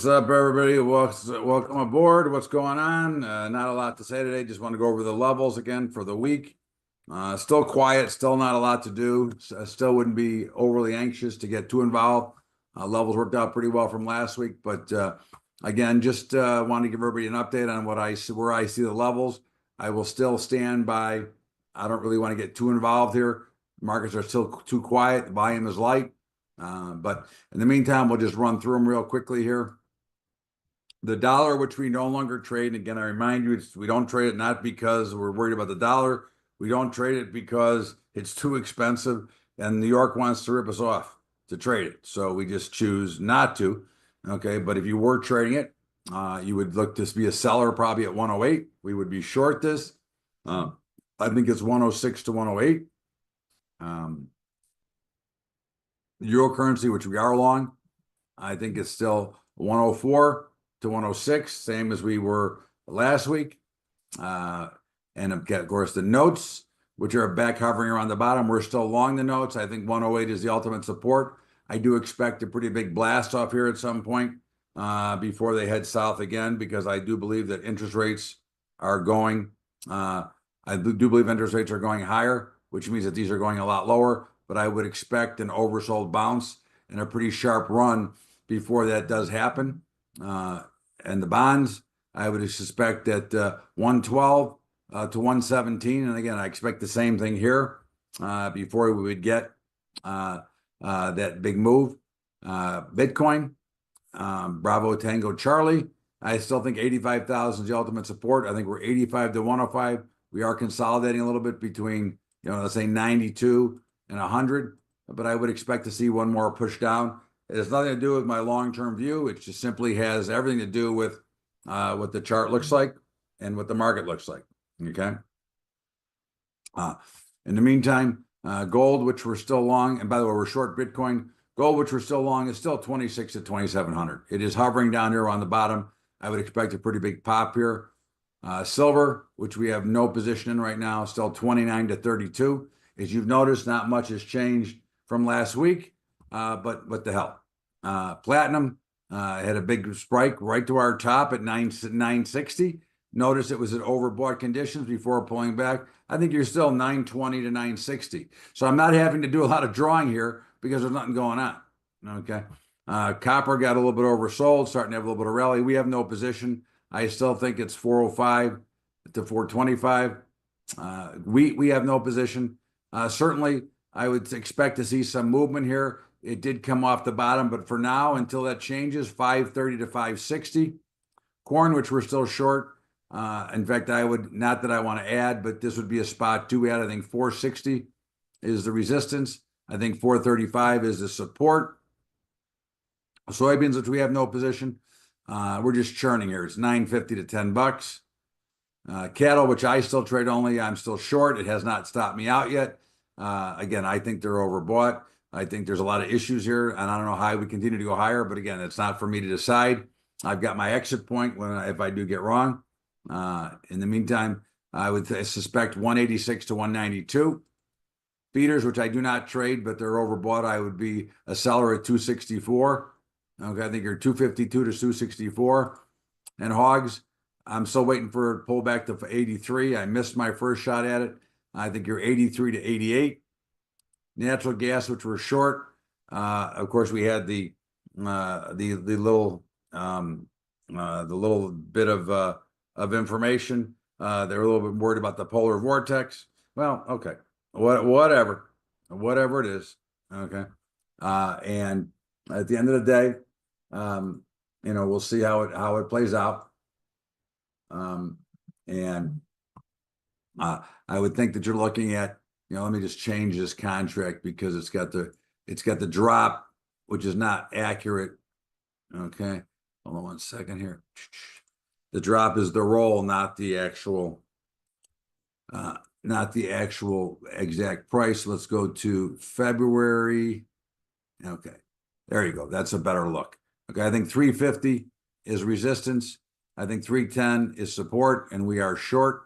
What's up, everybody? Welcome aboard. What's going on? Not a lot to say today. Just want to go over the levels again for the week. Still quiet, still not a lot to do. Still wouldn't be overly anxious to get too involved. Levels worked out pretty well from last week, but again, just want to give everybody an update on what I see, where I see the levels. I will still stand by. I don't really want to get too involved here. Markets are still too quiet. The volume is light. But in the meantime, we'll just run through them real quickly here. The dollar, which we no longer trade, and again, I remind you, we don't trade it not because we're worried about the dollar. We don't trade it because it's too expensive, and New York wants to rip us off to trade it. So we just choose not to. Okay, but if you were trading it, you would look to be a seller probably at 108. We would be short this. I think it's 106 to 108. Euro currency, which we are long, I think it's still 104 to 106, same as we were last week. And of course, the notes, which are back hovering around the bottom, we're still long the notes. I think 108 is the ultimate support. I do expect a pretty big blast off here at some point before they head south again, because I do believe that interest rates are going, I do believe interest rates are going higher, which means that these are going a lot lower. But I would expect an oversold bounce and a pretty sharp run before that does happen. And the bonds, I would suspect that 112 to 117. And again, I expect the same thing here before we would get that big move. Bitcoin, Bravo Tango Charlie. I still think 85,000 is the ultimate support. I think we're 85 to 105. We are consolidating a little bit between, let's say 92 and 100, but I would expect to see one more push down. It has nothing to do with my long-term view. It just simply has everything to do with what the chart looks like and what the market looks like. Okay. In the meantime, gold, which we're still long, and by the way, we're short Bitcoin. Gold, which we're still long, is still 26 to 2,700. It is hovering down here on the bottom. I would expect a pretty big pop here. Silver, which we have no position in right now, still 29 to 32. As you've noticed, not much has changed from last week, but what the hell? Platinum had a big spike right to our top at 960. Notice it was at overbought conditions before pulling back. I think you're still 920 to 960. So I'm not having to do a lot of drawing here because there's nothing going on. Okay. Copper got a little bit oversold, starting to have a little bit of rally. We have no position. I still think it's 405 to 425. We have no position. Certainly, I would expect to see some movement here. It did come off the bottom, but for now, until that changes, 530 to 560. Corn, which we're still short. In fact, I would, not that I want to add, but this would be a spot to add. I think 460 is the resistance. I think 435 is the support. Soybeans, which we have no position. We're just churning here. It's 950 to 10 bucks. Cattle, which I still trade only, I'm still short. It has not stopped me out yet. Again, I think they're overbought. I think there's a lot of issues here, and I don't know how we continue to go higher, but again, it's not for me to decide. I've got my exit point if I do get wrong. In the meantime, I would suspect 186 to 192. Feeders, which I do not trade, but they're overbought, I would be a seller at 264. Okay, I think you're 252 to 264. And hogs, I'm still waiting for a pullback to 83. I missed my first shot at it. I think you're 83 to 88. Natural gas, which we're short. Of course, we had the little bit of information. They're a little bit worried about the polar vortex. Well, okay, whatever it is. Okay, and at the end of the day, we'll see how it plays out. And I would think that you're looking at, let me just change this contract because it's got the drop, which is not accurate. Okay, hold on one second here. The drop is the roll, not the actual exact price. Let's go to February. Okay, there you go. That's a better look. Okay, I think 350 is resistance. I think 310 is support, and we are short.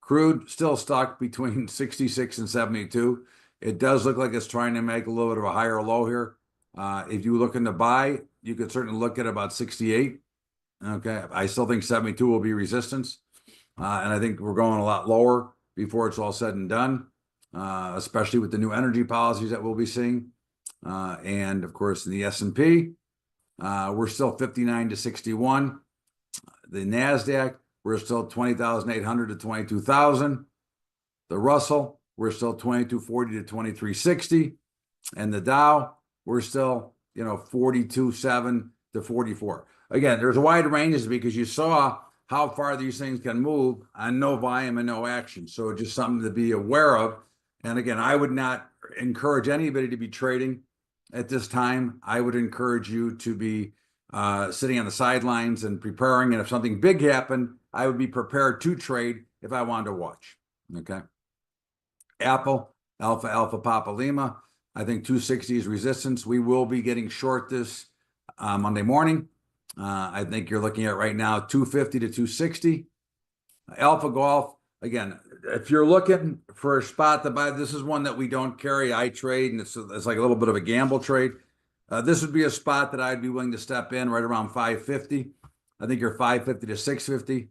Crude still stuck between 66 and 72. It does look like it's trying to make a little bit of a higher low here. If you're looking to buy, you could certainly look at about 68. Okay. I still think 72 will be resistance. And I think we're going a lot lower before it's all said and done, especially with the new energy policies that we'll be seeing. And of course, in the S&P, we're still 59 to 61. The NASDAQ, we're still 20,800 to 22,000. The Russell, we're still 2240 to 2360. And the Dow, we're still, 42.7 to 44. Again, there's a wide range because you saw how far these things can move on no volume and no action. So just something to be aware of. And again, I would not encourage anybody to be trading at this time. I would encourage you to be sitting on the sidelines and preparing. And if something big happened, I would be prepared to trade if I wanted to watch. Okay. Apple, Alpha Papa Lima. I think 260 is resistance. We will be getting short this Monday morning. I think you're looking at right now 250 to 260. Alpha Golf, again, if you're looking for a spot to buy, this is one that we don't carry. I trade, and it's like a little bit of a gamble trade. This would be a spot that I'd be willing to step in right around 550. I think you're 550 to 650.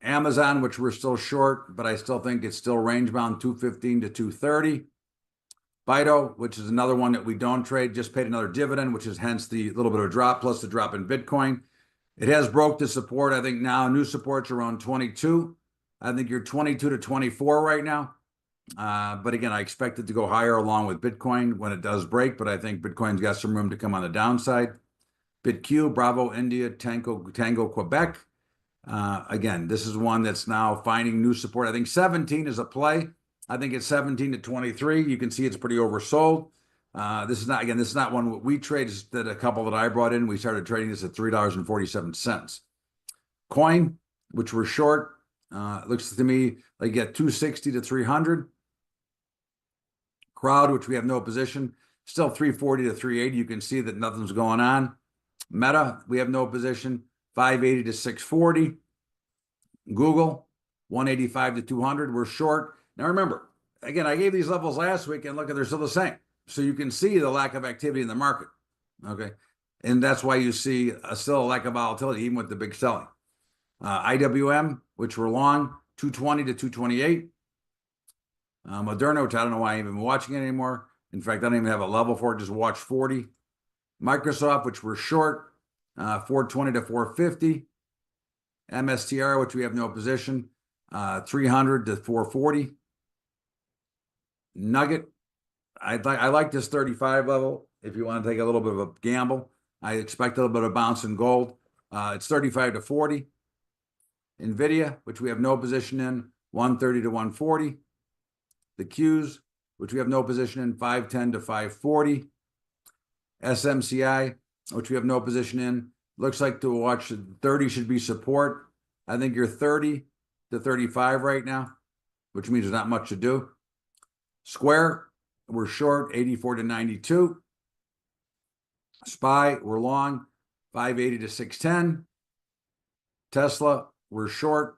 Amazon, which we're still short, but I still think it's still range bound 215 to 230. Fido, which is another one that we don't trade, just paid another dividend, which is hence the little bit of a drop plus the drop in Bitcoin. It has broke the support. I think now new support's around 22. I think you're 22 to 24 right now. But again, I expect it to go higher along with Bitcoin when it does break, but I think Bitcoin's got some room to come on the downside. BitQ, Bravo, India, Tango, Quebec. Again, this is one that's now finding new support. I think 17 is a play. I think it's 17 to 23. You can see it's pretty oversold. This is not one we trade. It's that a couple that I brought in. We started trading this at $3.47. Coin, which we're short, looks to me like get 260 to 300. Crowd, which we have no position, still 340 to 380. You can see that nothing's going on. Meta, we have no position, 580 to 640. Google, 185 to 200. We're short. Now remember, again, I gave these levels last week, and look, they're still the same. So you can see the lack of activity in the market, okay? And that's why you see still a lack of volatility, even with the big selling. IWM, which we're long, 220 to 228. Moderna, which I don't know why I'm even watching it anymore. In fact, I don't even have a level for it, just watch 40. Microsoft, which we're short, 420 to 450. MSTR, which we have no position, 300 to 440. Nugget, I like this 35 level. If you want to take a little bit of a gamble, I expect a little bit of bounce in gold. It's 35 to 40. NVIDIA, which we have no position in, 130 to 140. The Qs, which we have no position in, 510 to 540. SMCI, which we have no position in, looks like to watch 30 should be support. I think you're 30 to 35 right now, which means there's not much to do. Square, we're short, 84 to 92. SPY, we're long, 580 to 610. Tesla, we're short.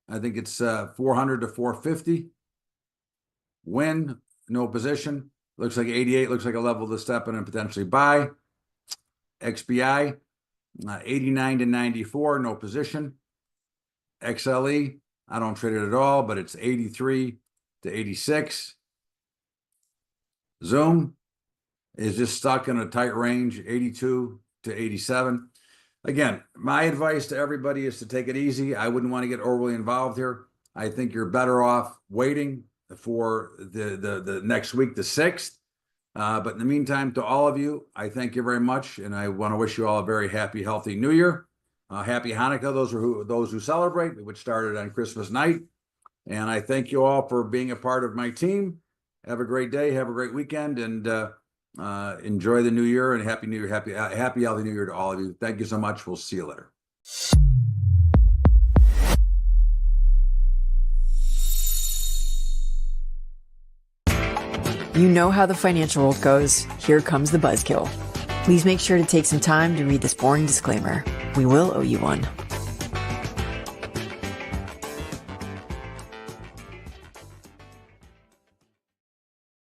I think it's 400 to 450. Win, no position. Looks like 88, looks like a level to step in and potentially buy. XBI, 89 to 94, no position. XLE, I don't trade it at all, but it's 83 to 86. Zoom is just stuck in a tight range, 82 to 87. Again, my advice to everybody is to take it easy. I wouldn't want to get overly involved here. I think you're better off waiting for the next week, the 6th. But in the meantime, to all of you, I thank you very much, and I want to wish you all a very happy, healthy New Year. Happy Hanukkah, those who celebrate, which started on Christmas night. And I thank you all for being a part of my team. Have a great day, have a great weekend, and enjoy the new year, and happy New Year, happy healthy New Year to all of you. Thank you so much. We'll see you later. You know how the financial world goes. Here comes the buzzkill. Please make sure to take some time to read this boring disclaimer. We will owe you one.